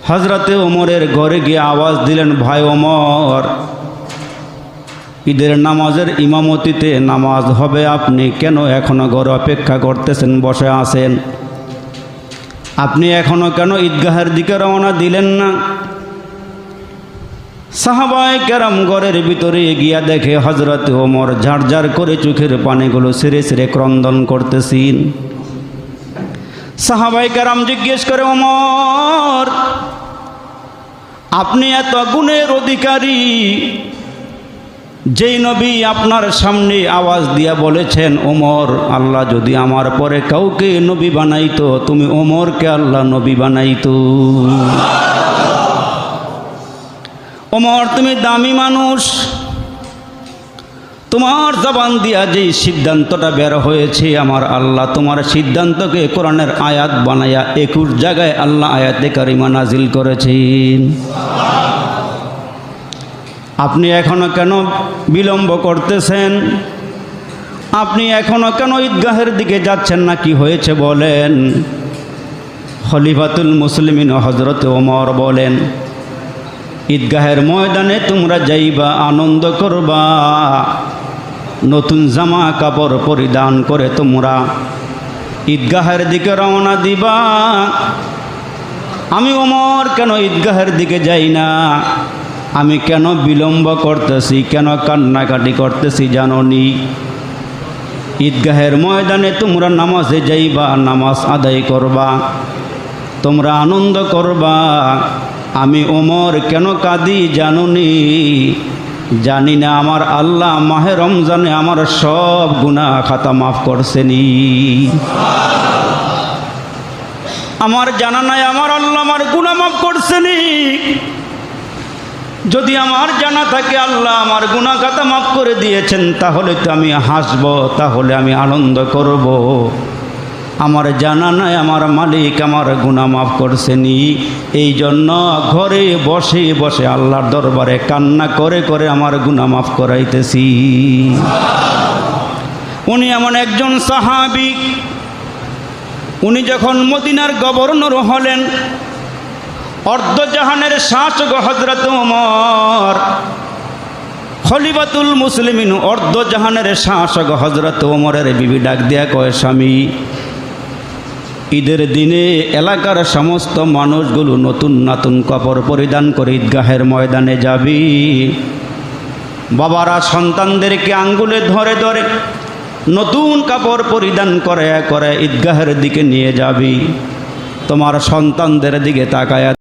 হযরতে ওমরের ঘরে গিয়ে আওয়াজ দিলেন, ভাই ওমর, ঈদের নামাজের ইমামতিতে নামাজ হবে, আপনি কেন এখনো ঘরে অপেক্ষা করতেছেন, বসে আছেন? আপনি এখনো কেন ঈদগাহের দিকে রওনা দিলেন না? সাহাবায়ে কেরাম ঘরের ভিতরে গিয়া দেখে হযরতে ওমর ঝাড়ঝাড় করে চোখের পানিগুলো ছেড়ে ছেড়ে ক্রন্দন করতেছেন। সাহাবায়ে কেরাম জিজ্ঞেস করে, ওমর, আপনি এত গুণের অধিকারী, যেই নবী আপনার সামনে আওয়াজ দিয়া বলেছেন, ওমর, আল্লাহ যদি আমার পরে কাউকে নবী বানাইতো, তুমি ওমরকে আল্লাহ নবী বানাইতো। ওমর, তুমি দামি মানুষ, তোমার জবান দিয়া যেই সিদ্ধান্তটা বের হয়েছে, আমার আল্লাহ তোমার সিদ্ধান্তকে কোরআনের আয়াত বানায়া 21 জায়গায় আল্লাহ আয়াতে কারিমা নাজিল করেছেন। আপনি এখনো কেন বিলম্ব করতেছেন? আপনি এখনো কেন ঈদগাহের দিকে যাচ্ছেন না? কি হয়েছে বলেন? খলিফাতুল মুসলিমিন হযরত ওমর বলেন, ঈদগাহের ময়দানে তোমরা যাইবা, আনন্দ করবা, নতুন জামা কাপড় পরিধান করে তোমরা ঈদগাহের দিকে রওনা দিবা। আমি ওমর কেন ঈদগাহের দিকে যাই না? আমি কেন বিলম্ব করতেছি, কেন কান্নাকাটি করতেছি জানোনি? ঈদগাহের ময়দানে তোমরা নামাজে যাইবা, নামাজ আদায় করবা, তোমরা আনন্দ করবা। আমি ওমর কেন কাঁদি জানোনি? জানি না আমার আল্লাহ মাহে রমজানে আমার সব গুনাহ খাতা মাফ করছেনি। আমার জানা নাই আমার আল্লাহ আমার গুনাহ মাফ করছেনি। যদি আমার জানা থাকে আল্লাহ আমার গুনাহ খাতা মাফ করে দিয়েছেন, তাহলে তো আমি হাসব, তাহলে আমি আনন্দ করব। আমার জানা নাই আমার মালিক আমার গুনাহ মাফ করছেনি। এই জন্য ঘরে বসে বসে আল্লাহর দরবারে কান্না করে করে আমার গুনাহ মাফ করাইতেছি। উনি এমন একজন সাহাবী, উনি যখন মদিনার গভর্নর হলেন, অর্ধজাহানের শাসক হযরত ওমর, খলিফাতুল মুসলিমিন অর্ধজাহানের শাসক হযরত ওমরের বিবি ডাক দিয়া কয়, স্বামী, ঈদের দিনে এলাকার সমস্ত মানুষগুলো নতুন নতুন কাপড় পরিধান করে ঈদগাহের ময়দানে যাবি। বাবারা সন্তানদেরকে আঙ্গুলে ধরে ধরে নতুন কাপড় পরিধান করে করে ঈদগাহের দিকে নিয়ে যাবি। তোমার সন্তানদের দিকে তাকায়া